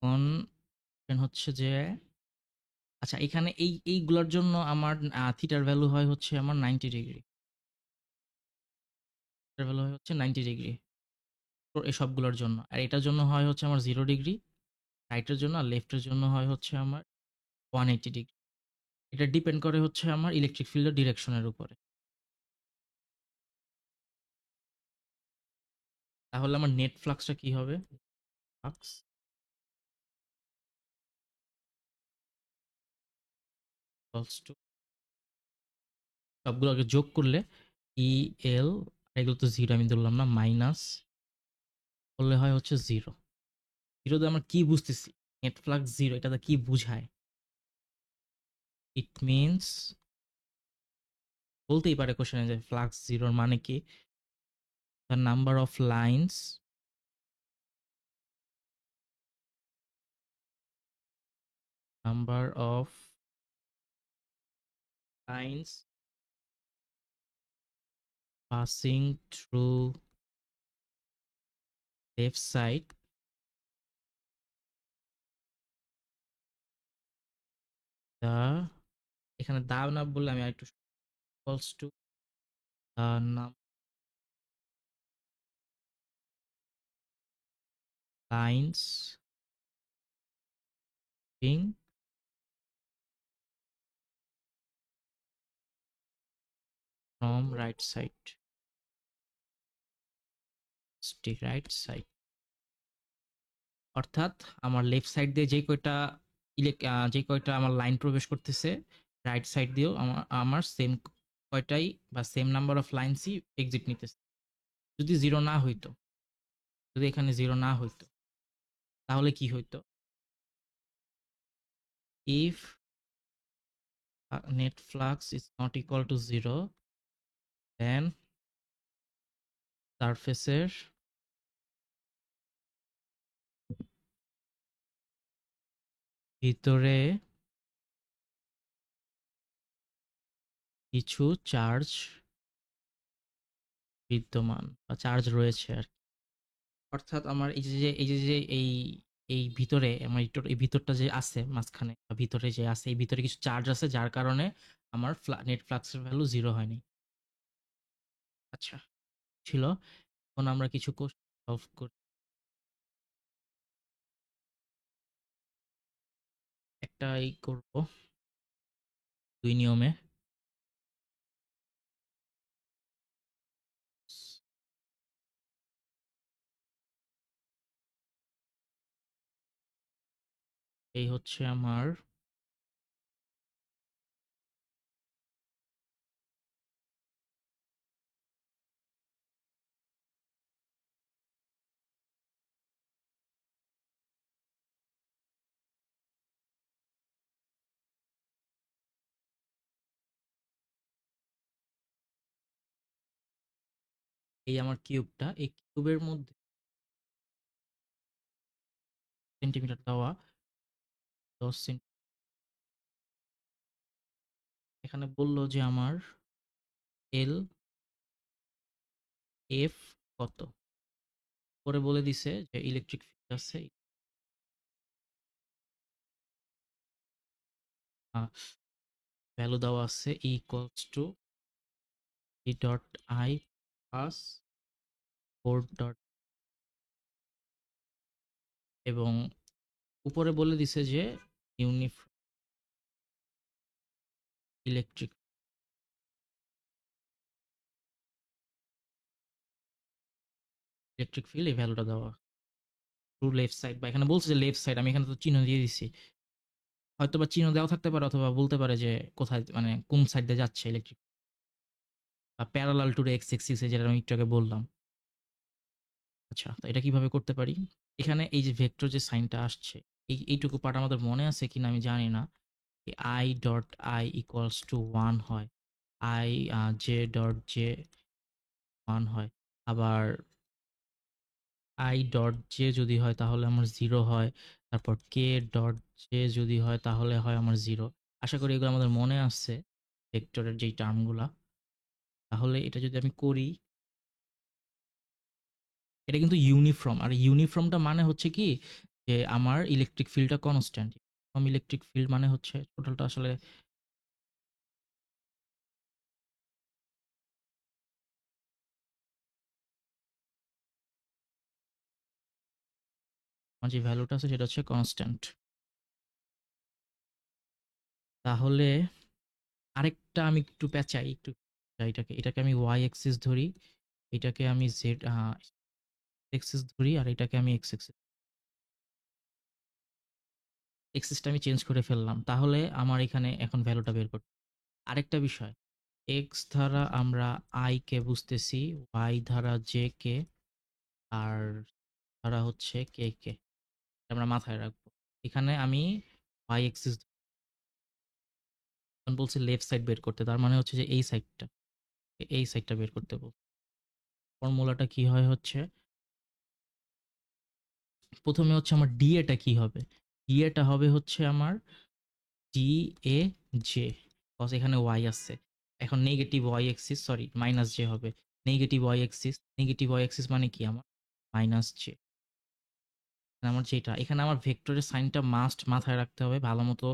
কোন হচ্ছে যে আচ্ছা এখানে এইগুলোর জন্য আমার থিটার ভ্যালু হয় হচ্ছে আমার 90 ডিগ্রি, থিটার ভ্যালু হয় হচ্ছে 90 ডিগ্রি তো এই সবগুলোর জন্য, আর এটার জন্য হয় হচ্ছে আমার 0 ডিগ্রি রাইটের জন্য, আর লেফটের জন্য হয় হচ্ছে আমার 180 ডিগ্রি। এটা ডিপেন্ড করে হচ্ছে আমার ইলেকট্রিক ফিল্ডের ডিরেকশনের উপরে। তাহলে আমার নেট ফ্লাক্সটা কি হবে? ফ্লাক্স ইকুয়ালস টু সবগুলোকে যোগ করলে ই এল, এগুলো তো জিরো আমি ধরলাম না, মাইনাস করলে হয় হচ্ছে জিরো। জিরো দিয়ে আমরা কি বুঝতেছি? নেট ফ্লাক্স জিরো, এটাতে কি বুঝায়? ইট মিনস বলতেই পারে কোশ্চেনে যে ফ্লাক্স জিরোর মানে কি, the number of lines number of lines passing through left side the, এখানে দা না বললে আমি আরেকটু equals to the lines being from right side, right side. অর্থাৎ আমার লেফট সাইড দিয়ে যে কয়টা আমার লাইন প্রবেশ করতেছে, রাইট সাইড দিয়েও আমার আমার সেম কয়টাই বা সেম নাম্বার অফ লাইনসই এক্সিট নিতেছে। যদি জিরো না হইতো, যদি এখানে জিরো না হইতো, তাহলে কি হইতো? If net flux is not equal to zero, then সারফেসের ভিতরে কিছু চার্জ বিদ্যমান বা চার্জ রয়েছে আর কি। অর্থাৎ আমার এই ভিতরে আমার এই ভিতরটা যে আছে মাঝখানে বা ভিতরে যে আছে, এই ভিতরে কিছু চার্জ আছে যার কারণে আমার নেট ফ্লাক্সের ভ্যালু জিরো হয়নি। আচ্ছা, ছিল। এখন আমরা কিছু কোশ্চেন সলভ করি। একটা করব, 2 নিয়মে এই হচ্ছে আমার এই আমার কিউবটা, এই কিউবের মধ্যে সেন্টিমিটার দেওয়া 10 সেন্টি, এখানে বলল যে আমার এল এফ কত, পরে বলে দিছে যে ইলেকট্রিক ফিল্ড আছে ভ্যালু দেওয়া আছে equals to E dot I plus 4 dot, এবং উপরে বলে দিছে যে ইউনিফর্ম ইলেকট্রিক ইলেকট্রিক ফিল্ড এই ভ্যালুটা দেওয়া টু লেফট সাইড, বা এখানে বলছে যে লেফট সাইড, আমি এখানে তো চিহ্ন দিয়ে দিছি, হয়তো বা চিহ্ন দেওয়া থাকতে পারে অথবা বলতে পারে যে কোথায় মানে কোন সাইড দিয়ে যাচ্ছে ইলেকট্রিক, বা প্যারালাল টু এক্স এক্সিস যেটা আমি একটু আগে বললাম। আচ্ছা, তো এটা কিভাবে করতে পারি? এখানে এই যে ভেক্টর যে সাইনটা আসছে, এইটুকু পার্ট আমাদের মনে আছে কিনা আমি জানি না। I dot I equals to 1 হয়, আই জে ডট জে 1 হয়, আবার আই ডট জে যদি হয় তাহলে আমার 0 হয়, তারপর কে ডট জে যদি হয় তাহলে হয় আমার 0। আশা করি এগুলো আমাদের মনে আছে ভেক্টরের যেই টার্মগুলা। তাহলে এটা যদি আমি করি, এটা কিন্তু ইউনিফর্ম, আর ইউনিফর্মটা মানে হচ্ছে কি যে আমার ইলেকট্রিক ফিল্ডটা কনস্ট্যান্ট। ইলেকট্রিক ফিল্ড মানে হচ্ছে টোটালটা আসলে আমার যে ভ্যালুটা আছে সেটা হচ্ছে কনস্ট্যান্ট। তাহলে আরেকটা আমি একটু পেঁচাই, একটু এটাকে আমি ওয়াই এক্সিস ধরি, এটাকে আমি জেড এক্সিস ধরি, আর এটাকে আমি এক্স এক্সিস, এক্সিসটা আমি চেঞ্জ করে ফেললাম। তাহলে আমার এখানে এখন ভ্যালুটা বের করতে, আরেকটা বিষয়, এক্স দ্বারা আমরা আই কে বুঝতেছি, ওয়াই দ্বারা জে কে, আর দ্বারা হচ্ছে কে কে, আমরা মাথায় রাখবো। এখানে আমি ওয়াই এক্সিস বলছি লেফট সাইড বের করতে, তার মানে হচ্ছে যে এই সাইডটা বের করতে বল। ফর্মুলাটা কি হয় হচ্ছে, প্রথমে হচ্ছে আমার ডিএটা কি হবে, ডিএটা হবে হচ্ছে আমার ডি এ জে, কজ এখানে ওয়াই আছে, এখন negative Y axis, sorry minus J হবে, নেগেটিভ ওয়াই এক্সিস মানে কি আমার মাইনাস জে। আমার যেটা এখানে আমার ভেক্টরের সাইনটা মাস্ট মাথায় রাখতে হবে, ভালো মতো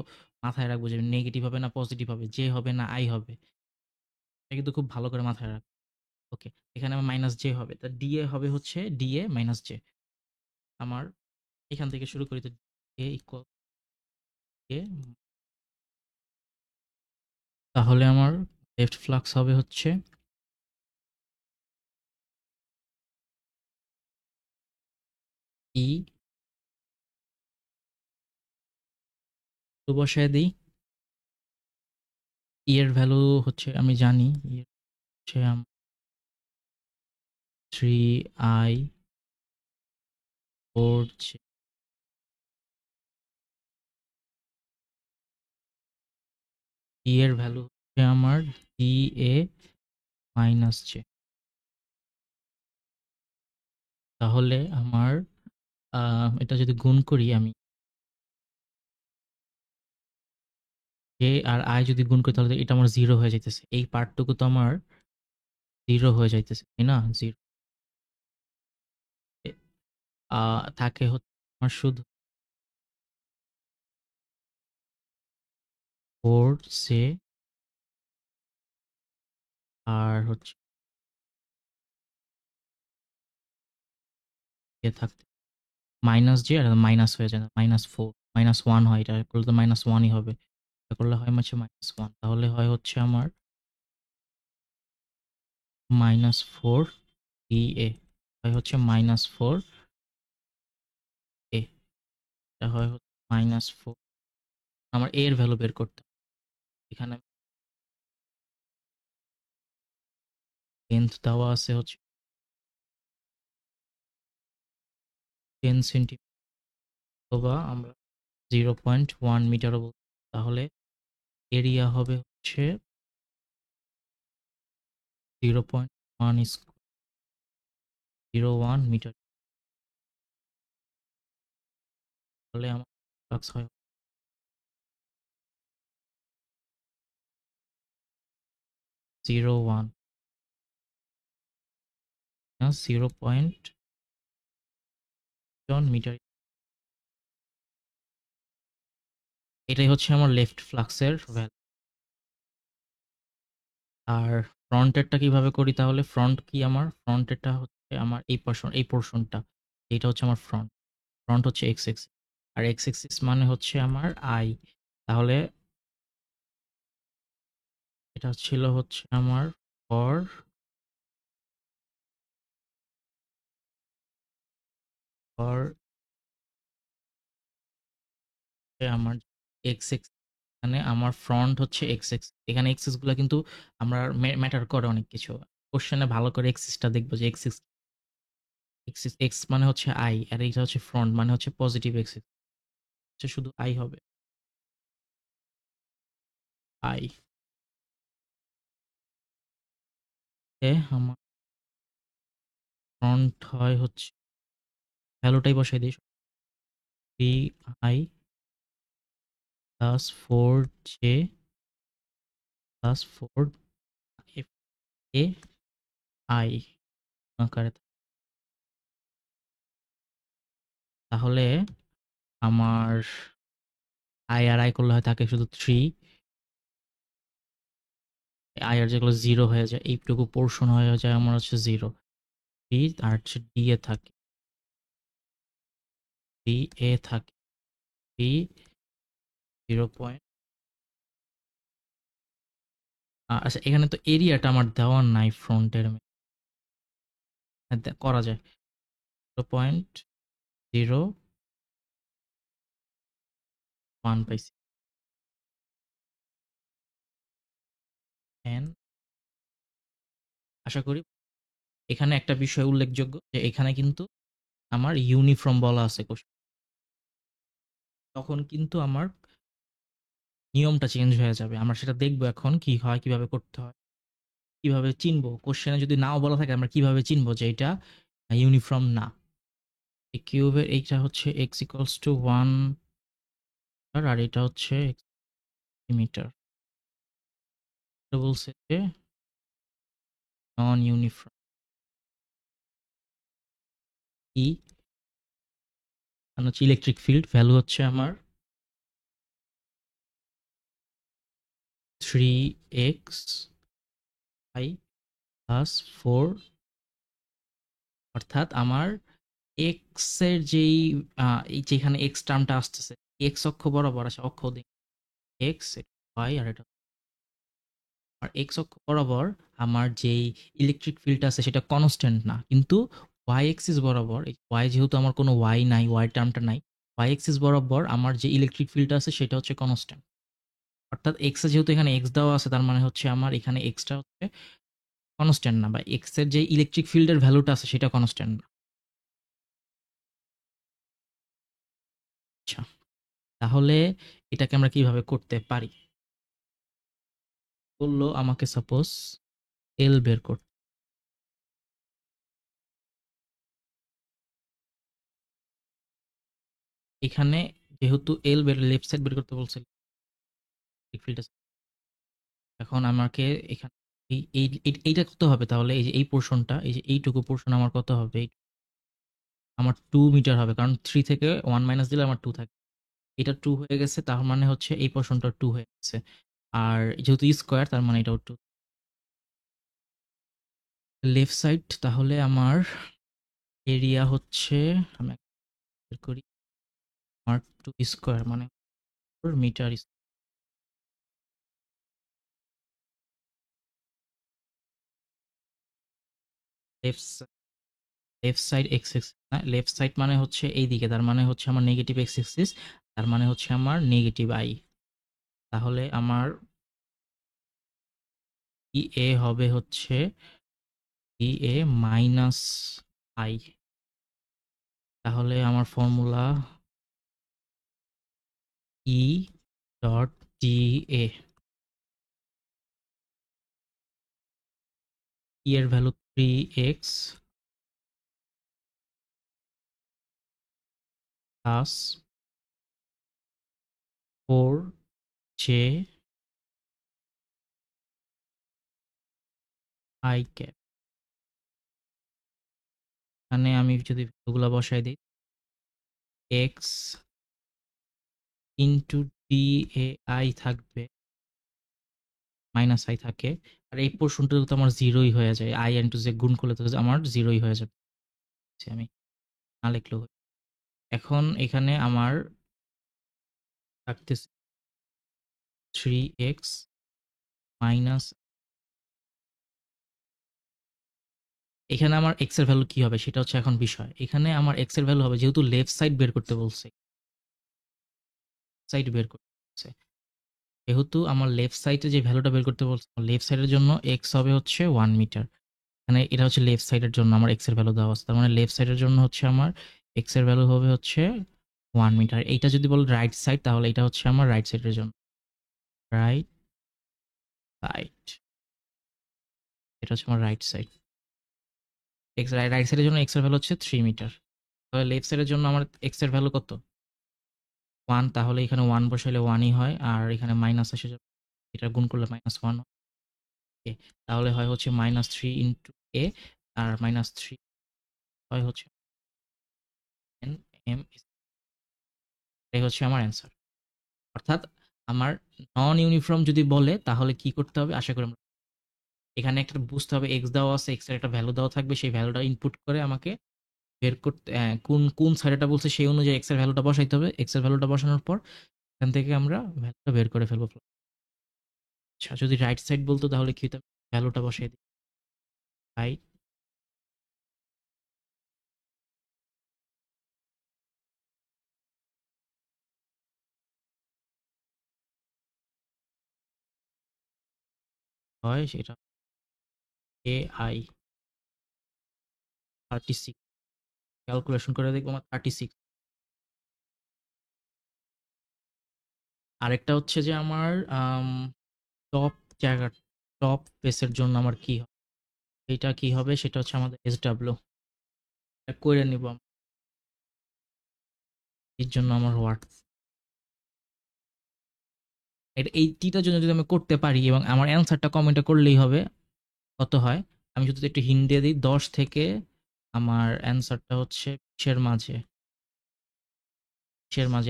মাথায় রাখবো যে নেগেটিভ হবে না পজিটিভ হবে, জে হবে না আই হবে, এটা কিন্তু খুব ভালো করে মাথায় রাখ। ওকে, এখানে আমার মাইনাস জে হবে, তা ডিএ হবে হচ্ছে ডিএ মাইনাস জে। আমার এখান থেকে শুরু করি, তো এ ইকুয়াল এ, তাহলে আমার লেফট ফ্লাক্স হবে হচ্ছে ই, তো বসায় দিই, ই এর ভ্যালু হচ্ছে আমি জানি, ই হচ্ছে 3 i 4 j, ই এর ভ্যালু হচ্ছে আমার ডি এ মাইনাস জে। তাহলে আমার এটা যদি গুণ করি আমি, জে আর আই যদি গুণ করি তাহলে এটা আমার 0 হয়ে যাইতেছে, এই পার্টটুকু তো আমার 0 হয়ে যাইতেছে, তাই না? 0 থাকে হচ্ছে আমার শুধু 4 জে, আর হচ্ছে থাকতে মাইনাস জে, আর মাইনাস হয়ে যায়, -4 -1 হয়, এটা করলে তো -1ই হবে। করলে হয় হচ্ছে -1, তাহলে হয় হচ্ছে আমার -4 DA, হয় হচ্ছে -4 A, এটা হয় হচ্ছে -4। আমার A এর ভ্যালু বের করতে হবে। এখানে লেন্থ দেওয়া আছে হচ্ছে 10 সেন্টিমিটার, অথবা আমরা 0.1 মিটারও বলতে পারি। তাহলে এরিয়া হবে হচ্ছে 0.1 মিটার। তাহলে আমার ফ্লাক্স হয় 0.1 0.1 মিটার। এটাই হচ্ছে আমার লেফট ফ্লাক্সের ভ্যালু। আর ফ্রন্টেরটা কিভাবে করি তাহলে? ফ্রন্ট কি আমার? ফ্রন্টেরটা হচ্ছে আমার এই পোর্শনটা। এইটা হচ্ছে আমার ফ্রন্ট। ফ্রন্ট হচ্ছে এক্স এক্সিস। আর এক্স এক্সিস মানে হচ্ছে আমার আই। তাহলে এটা ছিল হচ্ছে আমার ফর ফর আমার এক্স এক্স, মানে আমার ফ্রন্ট হচ্ছে এক্স এক্স। এখানে এক্সিস গুলো কিন্তু আমরা ম্যাটার করে অনেক কিছু। কোশ্চেনে ভালো করে এক্সিসটা দেখবো যে এক্সিস এক্সিস এক্স মানে হচ্ছে আই, আর এইটা হচ্ছে ফ্রন্ট মানে হচ্ছে পজিটিভ এক্সিস। হচ্ছে শুধু আই হবে, আই। আমার ফ্রন্ট হয় হচ্ছে, ভ্যালুটাই বসাই দিই, 3i plus 4j plus 4 A I আকারে। তাহলে আমার আই আর আই করলে হয় থাকে শুধু 3, আই আর যেগুলো 0 হয়ে যায়, এইটুকু পোর্শন হয়ে যায় আমার হচ্ছে 0। 3 আর হচ্ছে ডি এ থাকে, ডি এ থাকে 3, 0 পয়েন্ট। আচ্ছা, এখানে তো এরিয়াটা আমার দেওয়া নাই ফ্রন্টের, করা যায় 0.01 পাইছি। এন, আশা করি এখানে একটা বিষয় উল্লেখযোগ্য যে এখানে কিন্তু আমার ইউনিফর্ম বলা আছে কোশ্চেন, তখন কিন্তু আমার নিয়মটা চেঞ্জ হয়ে যাবে। আমরা সেটা দেখবো এখন কি হয়, কিভাবে করতে হয়, কিভাবে চিনবো। কোশ্চেনে যদি নাও বলা থাকে আমরা কিভাবে চিনবো যে এটা ইউনিফর্ম না। এই কিউবের এইটা হচ্ছে x ইকুয়ালস টু 1, আর এটা হচ্ছে মিটার। এটা বলছে যে নন ইউনিফর্ম ই, মানে হচ্ছে ইলেকট্রিক ফিল্ড ভ্যালু হচ্ছে আমার 3x i প্লাস 4, অর্থাৎ আমার এক্স এর যেই এই যেখানে এক্স টার্মটা আসতেছে, এক্স অক্ষ বরাবর আছে, অক্ষ দিক এক্স, ওয়াই, আর এটা আর এক্স অক্ষ বরাবর আমার যেই ইলেকট্রিক ফিল্ড আছে সেটা কনস্ট্যান্ট না, কিন্তু ওয়াই এক্সিস বরাবর, ওয়াই যেহেতু আমার কোনো ওয়াই নাই, ওয়াই টার্মটা নাই, ওয়াই এক্সিস বরাবর আমার যে ইলেকট্রিক ফিল্ডটা আছে সেটা হচ্ছে কনস্ট্যান্ট। অর্থাৎ এক্স এ যেহেতু এখানে এক্স দেওয়া আছে, তার মানে হচ্ছে আমার এখানে এক্সটা হচ্ছে কনস্ট্যান্ট না, বা এক্স এর যে ইলেকট্রিক ফিল্ডের ভ্যালুটা আছে সেটা কনস্ট্যান্ট না। আচ্ছা, তাহলে এটাকে আমরা কিভাবে করতে পারি? বললো আমাকে সাপোজ এল বের করতে। এখানে যেহেতু এল বের, লেফট সাইড বের করতে বলছে, ফিল্ড আছে। এখন আমাকে এখানে এইটা কত হবে তাহলে? এই যে এই পোর্শনটা, এই যে এইটুকু পোর্শন আমার কত হবে? আমার 2 মিটার হবে, কারণ 3 থেকে 1 মাইনাস দিলে আমার 2 থাকে। এটা 2 হয়ে গেছে, তার মানে হচ্ছে এই পোর্শনটা 2 হয়ে গেছে। আর যেহেতু স্কোয়ার, তার মানে এটাও 2। লেফট সাইড তাহলে আমার এরিয়া হচ্ছে, আমি বের করি, আমার 2 স্কোয়ার মানে 4 metre. Left left side X axis না, লেফট সাইড মানে হচ্ছে এই দিকে, তার মানে হচ্ছে আমার নেগেটিভ এক্স এক্সিস, তার মানে হচ্ছে আমার নেগেটিভ আই। তাহলে আমার ই এ হবে হচ্ছে ই এ মাইনাস আই। তাহলে আমার formula E dot D A, E এর value 3x plus 4j I cap. এখানে আমি যদি ভ্যালুগুলো বসাই দিই, x into D A I থাকবে, মাইনাস আই থাকে, আর এই পোর্শনটা তো আমার জিরোই হয়ে যায়, আই ইন্টু যে গুণ করলে তো আমার জিরোই হয়ে যাবে, আমি না লিখলেও হয়। এখন এখানে আমার থাকতেছে 3x মাইনাস, এখানে আমার x এর ভ্যালু কি হবে সেটা হচ্ছে এখন বিষয়। এখানে আমার x এর ভ্যালু হবে, যেহেতু লেফট সাইড বের করতে বলছে, সাইড বের করতে বলছে, যেহেতু আমার লেফট সাইডে যে ভ্যালুটা বের করতে বলছে, লেফট সাইডের জন্য x হবে হচ্ছে 1 মিটার। এখানে এটা হচ্ছে লেফট সাইডের জন্য আমার x এর ভ্যালু দেওয়া আছে, তার মানে লেফট সাইডের জন্য হচ্ছে আমার x এর ভ্যালু হবে হচ্ছে 1 মিটার। এইটা যদি বল রাইট সাইড, তাহলে এটা হচ্ছে আমার রাইট সাইডের জন্য, রাইট সাইড, এটা হচ্ছে আমার রাইট সাইড। এক্স রাইট সাইডের জন্য এক্স এর ভ্যালু হচ্ছে 3 মিটার। তাহলে লেফট সাইডের জন্য আমার এক্স এর ভ্যালু কত? 1। তাহলে এখানে 1 বসাইলে 1ই হয়, আর এখানে মাইনাস এসে যাবে, এটা গুণ করলে -1 ওকে। তাহলে হয় হচ্ছে -3 ইনটু a, আর -3 হয় হচ্ছে n m, এটাই হচ্ছে আমার অ্যান্সার। অর্থাৎ আমার নন ইউনিফর্ম যদি বলে তাহলে কি করতে হবে, আশা করি আমরা এখানে একটা বুঝতে হবে, এক্স দেওয়া আছে, এক্স এর একটা ভ্যালু দেওয়া থাকবে, সেই ভ্যালুটা ইনপুট করে আমাকে বের করতে, কোন কোন সাইডটা বলছে সেই অনুযায়ী এক্স এর ভ্যালুটা বসাইতে হবে। এক্স এর ভ্যালুটা বসানোর পর এখান থেকে আমরা ভ্যালুটা বের করে ফেলবো। আচ্ছা, যদি রাইট সাইড বলতো তাহলে কি হতো, ভ্যালুটা বসাই দিই, রাইট হয় সেটা এ আই 36, ক্যালকুলেশন করে দেখবো আমার 36। আরেকটা হচ্ছে যে আমার টপ জায়গা, টপ পেসের জন্য আমার কি হবে, এটা কি হবে সেটা হচ্ছে আমাদের এস ডাব্লিউ করে নিব আমরা। এর জন্য আমার হোয়াট, এটা এই টিটার জন্য যদি আমি করতে পারি এবং আমার অ্যান্সারটা কমেন্টে করলেই হবে কত হয়। আমি যদি একটু হিন্ট দিয়ে দিই, 10 থেকে আমার অ্যান্সারটা হচ্ছে 20-এর মাঝে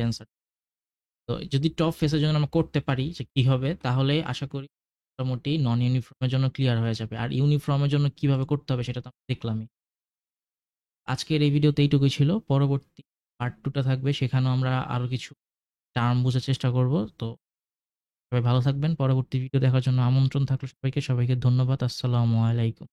অ্যান্সার। তো যদি টপ ফেসের জন্য আমরা করতে পারি যে কি হবে, তাহলে আশা করি মোটামুটি নন ইউনিফর্মের জন্য ক্লিয়ার হয়ে যাবে। আর ইউনিফর্মের জন্য কিভাবে করতে হবে সেটা তো আমরা দেখলামই। আজকের এই ভিডিওতে এইটুকুই ছিল। পরবর্তী পার্ট 2 টা থাকবে, সেখানেও আমরা আরো কিছু টার্ম বোঝার চেষ্টা করব। তো সবাই ভালো থাকবেন। পরবর্তী ভিডিও দেখার জন্য আমন্ত্রণ থাকলো সবাইকে। সবাইকে ধন্যবাদ। আসসালামু আলাইকুম।